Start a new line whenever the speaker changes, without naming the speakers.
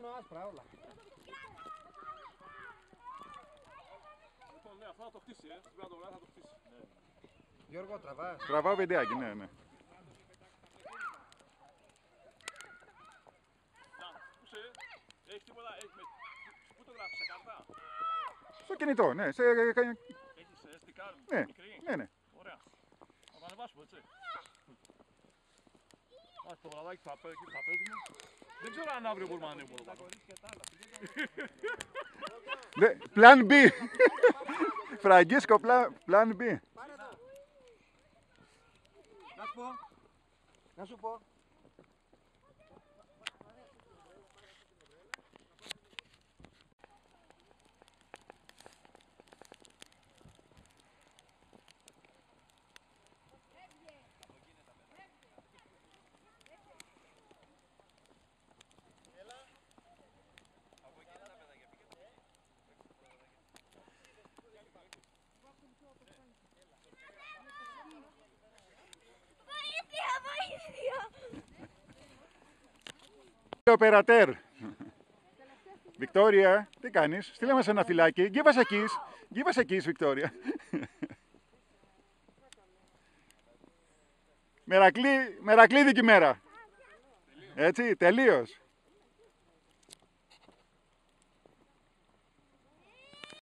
πάνω άσπρα όλα.
Λοιπόν, ναι, αυτό θα το χτίσει, στην πρατοβουλία θα το χτίσει.
Γιώργο, τραβάς.
Τραβάω βιντεάκι, ναι, ναι.
Έχει τίποτα, πού το γράφεις, σε κάρτα?
Στο κινητό, ναι.
Έχεις SD card,
Ναι,
μικρή?
ναι, ναι.
Ωραία. Θα το ανεβάσουμε, έτσι. Ας το βραδάκι θα παίζουμε. Δεν ξέρω αν αύριο μπορούμε να ανέβουμε.
Plan B. Φραγκίσκο, plan B.
Να σου πω.
Οπερατέρ. Βικτόρια, τι κάνεις? Στείλε μας ένα φυλάκι. Give us a kiss. Give us a kiss, Βικτόρια. Μερακλείδικη μέρα. Έτσι, τελείως.